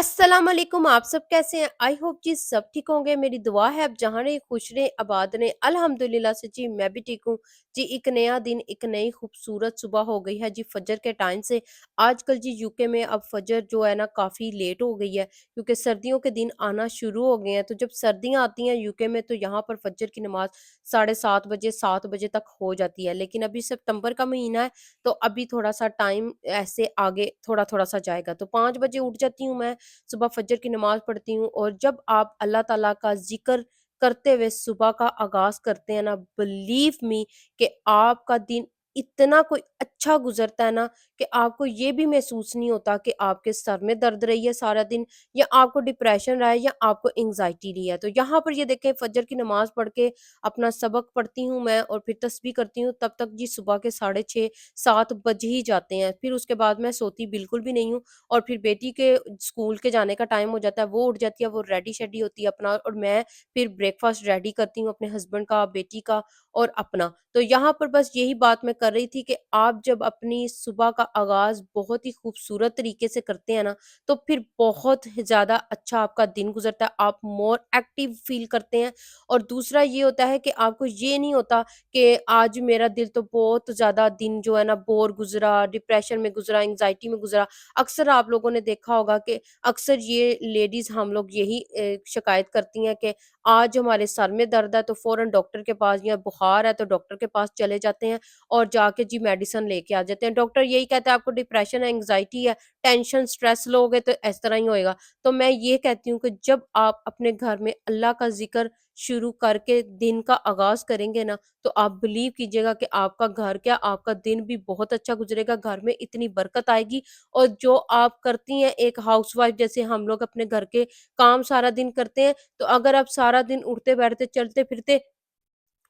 अस्सलाम वालेकुम। आप सब कैसे हैं? आई होप जी सब ठीक होंगे। मेरी दुआ है आप जहाँ रहे खुश रहे आबाद रहे। अल्हम्दुलिल्लाह से जी मैं भी ठीक हूँ। जी एक नया दिन एक नई खूबसूरत सुबह हो गई है जी फजर के टाइम से। आजकल जी यूके में अब फजर जो है ना काफ़ी लेट हो गई है क्योंकि सर्दियों के दिन आना शुरू हो गए हैं। तो जब सर्दियाँ आती हैं यूके में तो यहाँ पर फजर की नमाज 7:30 बजे 7 बजे तक हो जाती है। लेकिन अभी सितंबर का महीना है तो अभी थोड़ा सा टाइम ऐसे आगे थोड़ा थोड़ा सा जाएगा। तो 5 बजे उठ जाती हूँ मैं, सुबह फजर की नमाज पढ़ती हूँ। और जब आप अल्लाह ताला का जिक्र करते हुए सुबह का आगाज करते हैं ना, बिलीव मी कि आपका दिन इतना कोई अच्छा गुजरता है ना कि आपको ये भी महसूस नहीं होता कि आपके सर में दर्द रही है सारा दिन, या आपको डिप्रेशन रहा है, या आपको एंग्जाइटी रही है। तो यहाँ पर ये देखें, फजर की नमाज पढ़ के अपना सबक पढ़ती हूँ मैं और फिर तस्बीह करती हूँ, तब तक जी सुबह के 6:30 7 बज ही जाते हैं। फिर उसके बाद मैं सोती बिल्कुल भी नहीं हूँ। और फिर बेटी के स्कूल के जाने का टाइम हो जाता है, वो उठ जाती है, वो रेडी-शेडी होती है अपना, और मैं फिर ब्रेकफ़ास्ट रेडी करती हूँ अपने हस्बैंड का, बेटी का और अपना। तो यहाँ पर बस यही बात मैं कर रही थी कि आप जब अपनी सुबह का आगाज़ बहुत ही खूबसूरत तरीके से करते हैं ना, तो फिर बहुत ही ज़्यादा अच्छा आपका दिन गुज़रता है, आप मोर एक्टिव फ़ील करते हैं। और दूसरा ये होता है कि आपको ये नहीं होता कि आज मेरा दिल तो बहुत ज़्यादा दिन जो है ना बोर गुज़रा, डिप्रेशन में गुज़रा, एंग्ज़ायटी में गुज़रा। अक्सर आप लोगों ने देखा होगा कि अक्सर ये लेडीज़ हम लोग यही शिकायत करती हैं कि आज हमारे सर में दर्द है तो फ़ौरन डॉक्टर के पास, या बुखार है तो डॉक्टर के पास चले जाते हैं और जाके जी मेडिसिन लेके आ जाते हैं। डॉक्टर यही कहता है आपको डिप्रेशन है, एंग्ज़ायटी है, टेंशन, स्ट्रेस लोगे तो इस तरह ही होएगा। तो मैं ये कहती हूँ कि जब आप अपने घर में अल्लाह का ज़िक्र शुरू करके दिन का आगाज़ करेंगे ना, तो आप बिलीव कीजिएगा कि आपका घर क्या, आपका दिन भी बहुत अच्छा गुज़रेगा, घर में इतनी बरकत आएगी। और जो आप करती हैं एक हाउसवाइफ, जैसे हम लोग अपने घर के काम सारा दिन करते हैं, तो अगर आप सारा दिन उठते बैठते चलते फिरते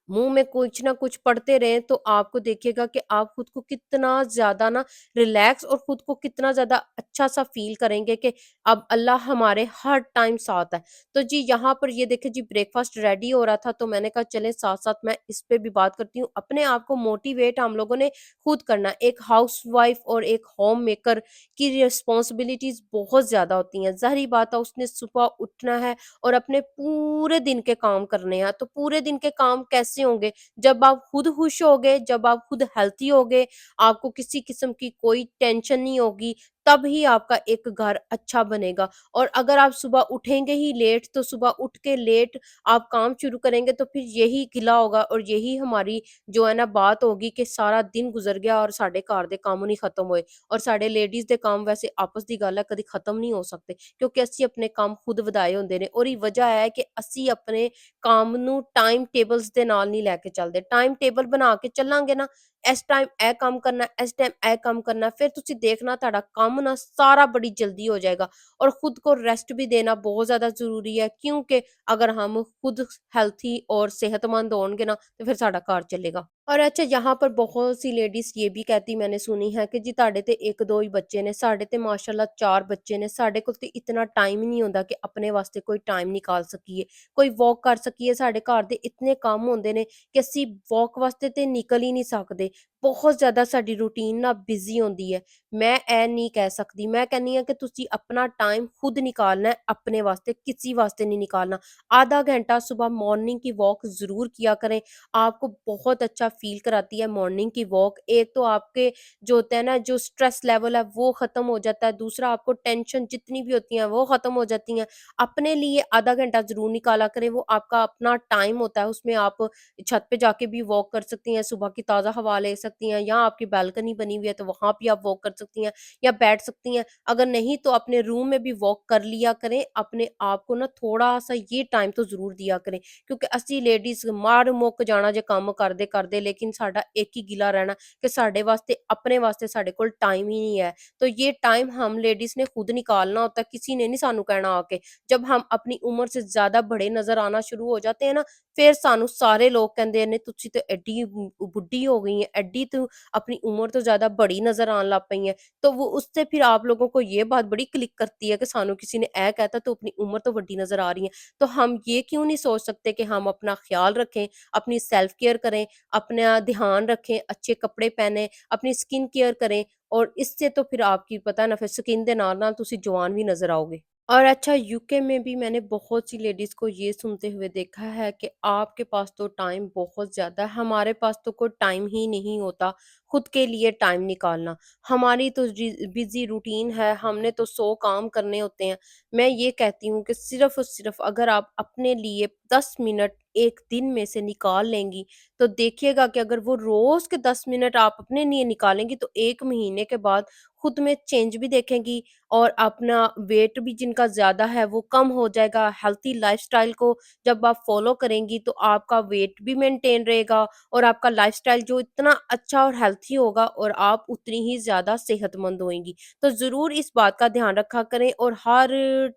मुँह में कुछ ना कुछ पढ़ते रहें, तो आपको देखिएगा कि आप खुद को कितना ज़्यादा ना रिलैक्स और खुद को कितना ज़्यादा अच्छा-सा फ़ील करेंगे कि अब अल्लाह हमारे हर टाइम साथ है। तो जी यहाँ पर ये देखिए जी ब्रेकफ़ास्ट रेडी हो रहा था, तो मैंने कहा चलें साथ-साथ मैं इस पे भी बात करती हूँ। अपने आप को मोटिवेट हम लोगों ने खुद करना है। एक हाउसवाइफ़ और एक होम मेकर की रिस्पॉन्सिबिलिटीज़ बहुत ज़्यादा होती हैं। ज़ाहिर-सी बात है उसने सुबह उठना है और अपने पूरे दिन के काम करने हैं। तो पूरे दिन के काम कैसे होंगे? जब आप खुद खुश होगे, जब आप खुद हेल्थी होगे, आपको किसी किस्म की कोई टेंशन नहीं होगी, तब ही आपका एक घर अच्छा बनेगा। और अगर आप सुबह उठेंगे ही लेट, तो सुबह उठ के लेट आप काम शुरू करेंगे, तो फिर यही गिला होगा और यही हमारी जो है ना बात होगी कि सारा दिन गुज़र गया और साडे घर दे काम नहीं खत्म होए। और साडे लेडीज़ दे काम वैसे आपस ਦੀ ਗੱਲ ਹੈ ਕਦੀ ਖਤਮ ਨਹੀਂ ਹੋ ਸਕਦੇ, ਕਿਉਂਕਿ ਅਸੀਂ ਆਪਣੇ ਕੰਮ ਖੁਦ ਵਧਾਏ ਹੁੰਦੇ ਨੇ। ਔਰ ਇਹ ਵਜ੍ਹਾ ਹੈ ਕਿ ਅਸੀਂ ਆਪਣੇ ਕੰਮ ਨੂੰ ਟਾਈਮ ਟੇਬਲਸ ਦੇ ਨਾਲ ਨਹੀਂ ਲੈ ਕੇ ਚੱਲਦੇ। ਟਾਈਮ ਟੇਬਲ ਬਣਾ ਕੇ ਚੱਲਾਂਗੇ ਨਾ, ਇਸ ਟਾਈਮ ਇਹ ਕੰਮ ਕਰਨਾ, ਇਸ ਟਾਈਮ ਇਹ ਕੰਮ ਕਰਨਾ, ਫਿਰ ਤੁਸੀਂ ਦੇਖਣਾ ਤੁਹਾਡਾ ਕੰਮ ਨਾ ਸਾਰਾ बड़ी जल्दी हो जाएगा। और खुद को रेस्ट भी देना बहुत ज़्यादा ज़रूरी है, क्योंकि अगर हम खुद हेल्थी और सेहतमंद होंगे ना, तो फिर साडा घर चलेगा। और अच्छा यहाँ पर बहुत सी लेडीज़ ये भी कहती मैंने सुनी है कि जी ਤੁਹਾਡੇ ਤੇ 1-2 ਹੀ ਬੱਚੇ ਨੇ, ਸਾਡੇ ਤੇ ਮਾਸ਼ਾਅੱਲਾ 4 ਬੱਚੇ ਨੇ, ਸਾਡੇ ਕੋਲ ਤੇ ਇਤਨਾ ਟਾਈਮ ਹੀ ਨਹੀਂ ਹੁੰਦਾ ਕਿ ਆਪਣੇ ਵਾਸਤੇ ਕੋਈ ਟਾਈਮ ਨਿਕਾਲ ਸਕੀਏ, ਕੋਈ ਵॉक ਕਰ ਸਕੀਏ। ਸਾਡੇ ਘਰ ਦੇ ਇਤਨੇ ਕੰਮ ਹੁੰਦੇ ਨੇ ਕਿ ਅਸੀਂ ਵॉक ਵਾਸਤੇ ਤੇ ਨਿਕਲ ਹੀ ਨਹੀਂ ਸਕਦੇ। ਬਹੁਤ ਜ਼ਿਆਦਾ ਸਾਡੀ ਰੂਟੀਨ ਨਾ ਬਿਜ਼ੀ ਹੁੰਦੀ ਹੈ। ਮੈਂ ਇਹ ਨਹੀਂ ਕਹਿ ਸਕਦੀ, ਮੈਂ ਕਹਿੰਦੀ ਹਾਂ ਕਿ ਤੁਸੀਂ अपना टाइम खुद निकालना है अपने वास्ते, किसी वास्ते नहीं निकालना। आधा घंटा सुबह मॉर्निंग की वॉक ज़रूर किया करें, आपको बहुत अच्छा फ़ील कराती है मॉर्निंग की वॉक। एक तो आपके जो होता है ना, जो स्ट्रेस लेवल है वो ख़त्म हो जाता है, दूसरा आपको टेंशन जितनी भी होती हैं वो ख़त्म हो जाती हैं। अपने लिए आधा घंटा ज़रूर निकाला करें, वो आपका अपना टाइम होता है, उसमें आप छत पे जाके भी वॉक कर सकती हैं, सुबह की ताज़ा हवा ले सकती हैं, या आपकी बालकनी बनी हुई है तो वहाँ भी आप वॉक कर सकती हैं या बैठ सकती हैं। अगर नहीं तो अपने रूम में भी वॉक कर लिया करें, अपने आप को ना थोड़ा-सा ये टाइम तो ज़रूर दिया करें, क्योंकि ਅਸੀਂ ਲੇਡੀਜ਼ ਮਾਰ ਮੁੱਕ ਜਾਣਾ ਜੇ ਕੰਮ ਕਰਦੇ-ਕਰਦੇ, ਲੇਕਿਨ ਸਾਡਾ ਇੱਕ ਹੀ ਗਿਲਾ ਰਹਿਣਾ कि साडे वास्ते अपने वास्ते साडे कोल टाइम ही नहीं है। तो ये टाइम हम लेडीज़ ने खुद निकालना होता है, किसी ने नहीं सानू कहना आके। जब हम अपनी उम्र से ज़्यादा बड़े नज़र आना शुरू हो जाते हैं ना, फिर सानू सारे लोग कहंदे ने तुसी तो एड्डी बुड्ढी हो गई है, एड्डी तू अपनी उम्र तो ज़्यादा बड़ी नज़र आन लग पई है। तो वो उससे फिर आप लोगों को ये बात बड़ी क्लिक करती है कि सानू किसी ने ऐ कहता तो अपनी उम्र तो बड़ी नज़र आ रही है। तो हम ये क्यों नहीं सोच सकते कि हम अपना ख्याल रखें, अपनी सेल्फ केयर करें, अपना ध्यान रखें, अच्छे कपड़े पहने, अपनी स्किन केयर करें, और इससे तो फिर आपकी पता है ना फिर स्किन दे नाल-नाल तुसी जवान भी नज़र आओगे। और अच्छा, यूके में भी मैंने बहुत सी लेडीज़ को ये सुनते हुए देखा है कि आपके पास तो टाइम बहुत ज़्यादा है, हमारे पास तो कोई टाइम ही नहीं होता खुद के लिए टाइम निकालना। हमारी तो बिज़ी रूटीन है, हमने तो 100 काम करने होते हैं। मैं ये कहती हूँ कि सिर्फ़ और सिर्फ़ अगर आप अपने लिए 10 मिनट 1 दिन में से निकाल लेंगी, तो देखिएगा कि अगर वो रोज़ के 10 मिनट आप अपने लिए निकालेंगी, तो 1 महीने के बाद खुद में चेंज भी देखेंगी और अपना वेट भी जिनका ज़्यादा है वो कम हो जाएगा। हेल्थी लाइफ़स्टाइल को जब आप फ़ॉलो करेंगी तो आपका वेट भी मेंटेन रहेगा और आपका लाइफ़स्टाइल जो इतना अच्छा और हेल्थी होगा और आप उतनी ही ज़्यादा सेहतमंद होएँगी। तो ज़रूर इस बात का ध्यान रखा करें और हर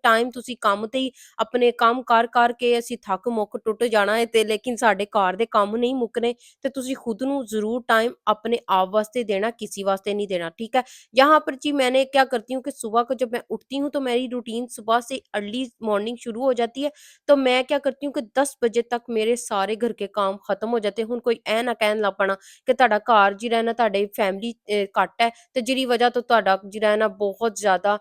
टाइम ਤੁਸੀਂ ਕੰਮ ਤੇ ਹੀ ਆਪਣੇ ਕੰਮ ਕਰ ਕੇ ਅਸੀਂ ਥੱਕ ਮੁੱਕ ਟੁੱਟ ਜਾਣਾ ਹੈ ਤੇ ਲੇਕਿਨ ਸਾਡੇ ਘਰ ਦੇ ਕੰਮ नहीं ਮੁੱਕਣੇ ਤੇ ਤੁਸੀਂ ਖੁਦ ਨੂੰ ਜ਼ਰੂਰ टाइम अपने आप वास्ते देना, किसी वास्ते नहीं देना, ठीक है? यहाँ पर जी मैंने क्या करती हूँ कि सुबह को जब मैं उठती हूँ तो मेरी रूटीन सुबह से अर्ली मॉर्निंग शुरू हो जाती है। तो मैं क्या करती हूँ कि 10 बजे तक मेरे ਸਾਰੇ घर के काम ਖਤਮ ਹੋ ਜਾਂਦੇ। ਹੁਣ ਕੋਈ ਇਹ ਨਾ ਕਹਿਣ ਲੱਗ ਪੈਣਾ ਕਿ ਤੁਹਾਡਾ ਘਰ ਜਿਹੜਾ ਨਾ ਤੁਹਾਡੇ ਫੈਮਿਲੀ ਘੱਟ ਹੈ ਤੇ ਜਿਹੜੀ ਵਜ੍ਹਾ ਤੋਂ ਤੁਹਾਡਾ ਜਿਹੜਾ ਹੈ ਨਾ ਬਹੁਤ ਜ਼ਿਆਦਾ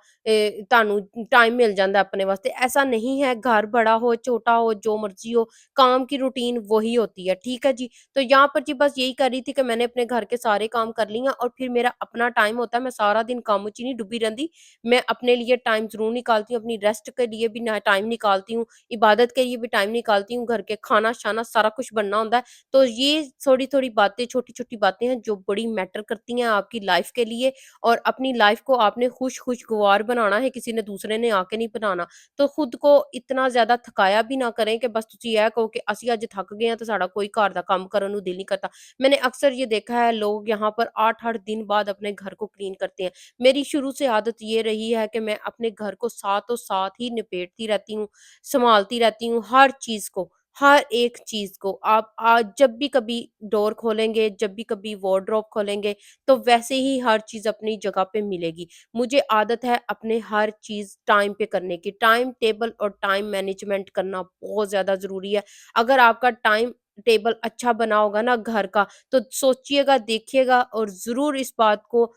ਤੁਹਾਨੂੰ टाइम मिल जाता है अपने वास्ते। ऐसा नहीं है, घर बड़ा हो छोटा हो जो मर्जी हो, काम की रूटीन वही होती है, ठीक है जी। तो यहाँ पर जी बस यही कर रही थी कि मैंने अपने घर के सारे काम कर लिए और फिर मेरा अपना टाइम होता है, मैं सारा दिन काम च ही नहीं डुबी रहती। मैं अपने लिए टाइम ज़रूर निकालती हूँ, अपनी रेस्ट के लिए भी ना टाइम निकालती हूँ, इबादत के लिए भी टाइम निकालती हूँ, घर के खाना-शाना सारा कुछ बनना होता है। तो ये थोड़ी-थोड़ी बातें, छोटी-छोटी बातें हैं जो बड़ी मैटर करती हैं आपकी लाइफ़ के लिए और अपनी लाइफ़ को आपने खुशगवार बनाना है, किसी ने दूसरे ने आके नहीं बनाना। तो खुद को इतना ज़्यादा थकाया भी ना करें कि बस ਤੁਸੀਂ ਇਹ ਕਹੋ ਕਿ ਅਸੀਂ ਅੱਜ ਥੱਕ ਗਏ ਹਾਂ ਤੇ ਸਾਡਾ ਕੋਈ ਘਰ ਦਾ ਕੰਮ ਕਰਨ ਨੂੰ दिल नहीं करता। मैंने अक्सर ये देखा है लोग यहाँ पर 8-8 दिन बाद अपने घर को क्लीन करते हैं। मेरी शुरू से आदत ये रही है कि मैं अपने घर को साथों साथ ही निपेटती रहती हूँ, सँभालती रहती हूँ हर चीज़ को, हर एक चीज़ को। आप आज जब भी कभी डोर खोलेंगे, जब भी कभी वार्डरोब खोलेंगे, तो वैसे ही हर चीज़ अपनी जगह पे मिलेगी। मुझे आदत है अपने हर चीज़ टाइम पे करने की। टाइम टेबल और टाइम मैनेजमेंट करना बहुत ज़्यादा ज़रूरी है। अगर आपका टाइम टेबल अच्छा बना होगा ना घर का, तो सोचिएगा, देखिएगा और ज़रूर इस बात को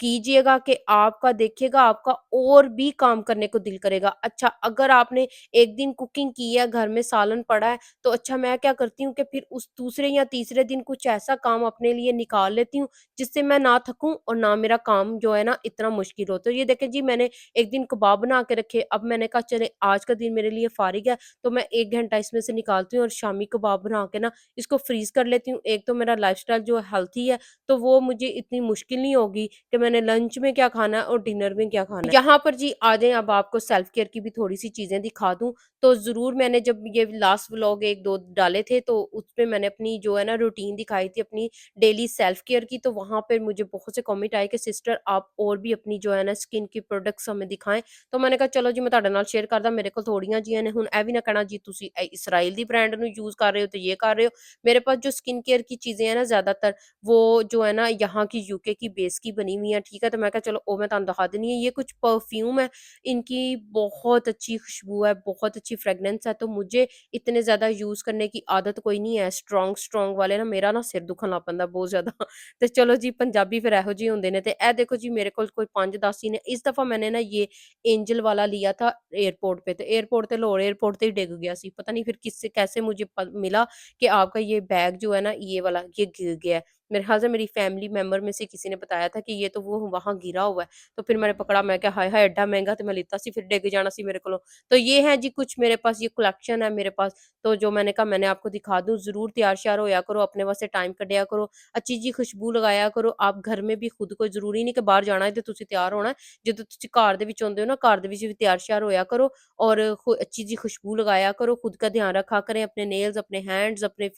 कीजिएगा कि आपका देखिएगा आपका और भी काम करने को दिल करेगा। अच्छा, अगर आपने एक दिन कुकिंग की है, घर में सालन पड़ा है, तो अच्छा मैं क्या करती हूँ कि फिर उस दूसरे या तीसरे दिन कुछ ऐसा काम अपने लिए निकाल लेती हूँ, जिससे मैं ना थकूँ और ना मेरा काम जो है ना इतना मुश्किल हो। तो ये देखें जी, मैंने एक दिन कबाब बना के रखे, अब मैंने कहा चले आज का दिन मेरे लिए फ़ारिग है, तो मैं 1 घंटा इसमें से निकालती हूँ और शामी कबाब बना के ना इसको फ्रीज़ कर लेती हूँ। एक तो मेरा लाइफ़स्टाइल जो हेल्थी है, तो वो मुझे इतनी मुश्किल नहीं होगी कि मैंने लंच में क्या खाना है और डिनर में क्या खाना है। यहाँ पर जी आ जाएँ, अब आपको सेल्फ केयर की भी थोड़ी-सी चीज़ें दिखा दूँ, तो ज़रूर मैंने जब ये लास्ट व्लॉग 1-2 डाले थे, तो उसपे मैंने अपनी जो है ना रूटीन दिखाई थी अपनी डेली सेल्फ केयर की, तो वहाँ पे मुझे बहुत से कमेंट आए कि सिस्टर आप और भी अपनी जो है ना स्किन की प्रोडक्ट्स हमें दिखाएँ। तो मैंने कहा चलो जी मैं ਤੁਹਾਡੇ ਨਾਲ शेयर करदा, मेरे ਕੋਲ ਥੋੜੀਆਂ ਜਿਹੀਆਂ ਨੇ, ਹੁਣ ਇਹ ਵੀ ਨਾ ਕਹਿਣਾ ਜੀ ਤੁਸੀਂ इज़राइल ਦੀ ब्रांड ਨੂੰ यूज़ कर रहे हो तो ये कर रहे हो। मेरे पास जो स्किन केयर की चीज़ें हैं ना ज़्यादातर वो जो है ना यहाँ की यूके की बेस की बनी हुई हैं, ठीक है? तो मैं कहा चलो वो मैं ਤੁਹਾਨੂੰ दिखा देनी है। ये कुछ परफ्यूम है, इनकी बहुत अच्छी खुशबू है, बहुत अच्छी फ्रेगनेंस है, तो मुझे इतने ज़्यादा यूज़ करने की आदत कोई नहीं है। स्ट्रॉन्ग स्ट्रॉन्ग वाले ना मेरा ना सिर दुखन ਲੱਗ ਪੈਂਦਾ ਬਹੁਤ ਜ਼ਿਆਦਾ। ਤੇ ਚਲੋ ਜੀ ਪੰਜਾਬੀ ਫਿਰ ਇਹੋ ਜਿਹੇ ਹੁੰਦੇ ਨੇ ਤੇ ਇਹ देखो जी मेरे ਕੋਲ कोई 5-10 ही ने। इस दफ़ा मैंने ना ये एंजल वाला लिया था एयरपोर्ट पे, तो एयरपोर्ट पे लाहौर एयरपोर्ट पे ही डिग गया सी। पता नहीं फिर किससे कैसे मुझे मिला कि आपका ये बैग जो है ना ये वाला ये गिर गया है। मेरे ख्याल से मेरी फैमिली मेंबर में से किसी ने बताया था कि ये तो वो वहाँ गिरा हुआ है। तो फिर मैंने पकड़ा, मैं क्या हाय हाय एड्डा महंगा तो मैं लिता सी, फिर डिग जाना सी मेरे को। तो ये है जी कुछ मेरे पास ये कलेक्शन है मेरे पास। तो जो मैंने कहा मैंने आपको दिखा दूँ, ज़रूर तैयार श्यार होया करो, अपने वास्ते टाइम कड्ढिया करो, अच्छी जी खुशबू लगाया करो। आप घर में भी खुद को ज़रूरी नहीं कि बाहर जाना है तो ਤੁਸੀਂ ਤਿਆਰ ਹੋਣਾ ਹੈ। ਜਦੋਂ ਤੁਸੀਂ ਘਰ ਦੇ ਵਿੱਚ ਹੁੰਦੇ ਹੋ ਨਾ, ਘਰ ਦੇ ਵਿੱਚ ਵੀ ਤਿਆਰ ਸ਼ਿਆਰ ਹੋਇਆ ਕਰੋ और अच्छी सी खुशबू लगाया करो, खुद का ध्यान रखा करें, अपने नेल्स, अपने हैंड्स, अपने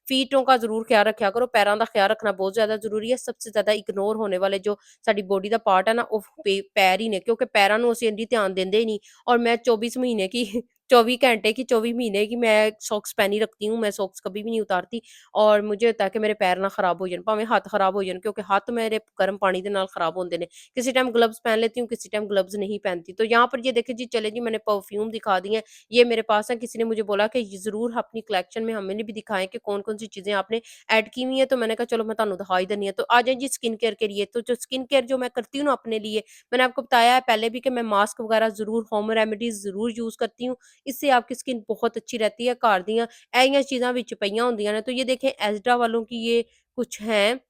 फीटों का ज़रूर ख्याल रखा करो। पैरों का ख्याल रखना बहुत ज़्यादा ज़रूरी है। सबसे ज़्यादा इग्नोर होने वाले जो साडी बॉडी का पार्ट है ना, वो पैर ही ने, क्योंकि पैरों ਨੂੰ ਅਸੀਂ ਇੰਨੀ ध्यान ਦਿੰਦੇ ਹੀ नहीं। और मैं 24 महीने की 24 घंटे की 24 महीने की मैं सॉक्स पहनी रखती हूँ, मैं सॉक्स कभी भी नहीं उतारती और मुझे होता है कि मेरे पैर ना खराब हो जान, भावें हत्थ खराब हो जान क्योंकि हत्थ मेरे गर्म पानी दे नाल खराब होंदे ने। किसी टाइम ग्लव्स पहन लेती हूँ, किसी टाइम ग्लव्स नहीं पहनती। तो यहाँ पर ये देखिए जी, चले जी मैंने परफ्यूम दिखा दी हैं, ये मेरे पास है। किसी ने मुझे बोला कि ये ज़रूर अपनी कलेक्शन में हमें भी दिखाएँ कि कौन-कौन सी चीज़ें आपने ऐड की हुई हैं, तो मैंने कहा चलो मैं तुहानू दिखा ही देनी है। तो आ जाएँ जी स्किन केयर के लिए, तो जो स्किन केयर जो मैं करती हूँ ना अपने लिए, मैंने आपको बताया है पहले भी कि मैं मास्क वगैरह ज़रूर, होम रेमेडीज़ ज़रूर यूज़ करती हूँ। इससे आपकी स्किन बहुत अच्छी रहती है। घर दियाँ एहियां चीज़ां विच पईयां होंदियां ने। तो ये देखें एज़डा वालों की ये कुछ हैं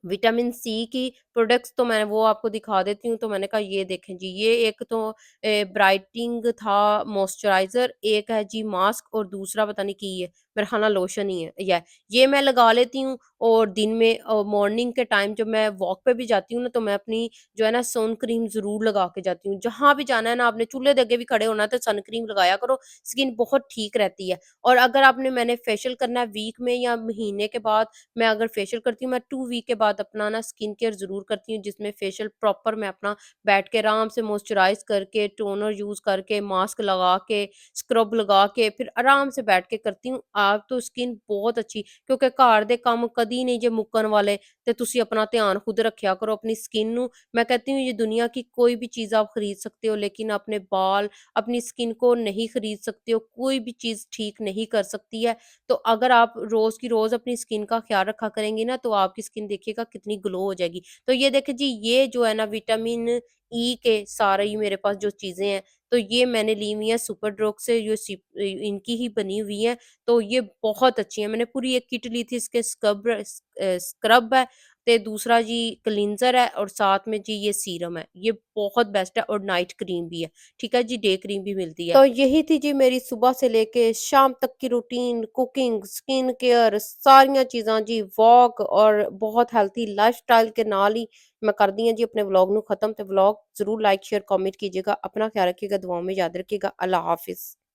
विटामिन सी की प्रोडक्ट्स, तो मैं वो आपको दिखा देती हूँ। तो मैंने कहा ये देखें जी, ये एक तो ब्राइटनिंग था मॉइस्चराइज़र, एक है जी मास्क और दूसरा पता नहीं की है, मेरा ख़्याल है लोशन ही है। ये मैं लगा लेती हूँ और दिन में मॉर्निंग के टाइम जब मैं वॉक पे भी जाती हूँ ना, तो मैं अपनी जो है ना सन क्रीम ज़रूर लगा के जाती हूँ। जहाँ भी जाना है ना, आपने चूल्हे के आगे भी खड़े होना है तो सन क्रीम लगाया करो, स्किन बहुत ठीक रहती है। और अगर मैंने फेशियल करना है वीक में या महीने के बाद, मैं अगर फेशियल करती हूँ, मैं 2 वीक के बाद अपना ना स्किन केयर ज़रूर करती हूँ, जिसमें फेशियल प्रॉपर मैं अपना बैठ के आराम से मॉइस्चराइज़ करके, टोनर यूज़ करके, मास्क लगा के, स्क्रब लगा के, फिर आराम से बैठ के करती हूँ। आप तो स्किन बहुत अच्छी, क्योंकि घर दे काम कदी नहीं जे मुक्कन वाले, ते तुसी अपना ध्यान खुद रखिया करो अपनी स्किन नू। मैं कहती हूँ ये दुनिया की कोई भी चीज़ आप खरीद सकते हो, लेकिन अपने बाल, अपनी स्किन को नहीं खरीद सकते हो, कोई भी चीज़ ठीक नहीं कर सकती है। तो अगर आप रोज़ की रोज़ अपनी स्किन का ख़्याल रखा करेंगी ना, तो आपकी स्किन देखिएगा कितनी ग्लो हो जाएगी। तो ये देखिए जी, ये जो है ना विटामिन ई के सारे ही मेरे पास जो चीज़ें हैं, तो ये मैंने ली हुई हैं सुपर ड्रग से, जो इनकी ही बनी हुई हैं, तो ये बहुत अच्छी हैं। मैंने पूरी एक किट ली थी, इसके स्क्रब है, ते दूसरा जी क्लींज़र है और साथ में जी ये सीरम है। ये बहुत बेस्ट है और नाइट क्रीम भी है। ठीक है जी, डे क्रीम भी मिलती है। तो यही थी जी मेरी सुबह से लेके शाम तक की रूटीन, कुकिंग, स्किन केयर, सारियाँ चीज़ां जी, वॉक और बहुत हेल्थी लाइफ़स्टाइल के नाल ही मैं करदी हां जी अपने व्लॉग नू खत्म। ते व्लॉग ज़रूर लाइक, शेयर, कमेंट कीजिएगा। अपना ख्याल रखिएगा, दुआओं में याद रखिएगा। अल्लाह हाफ़िज़।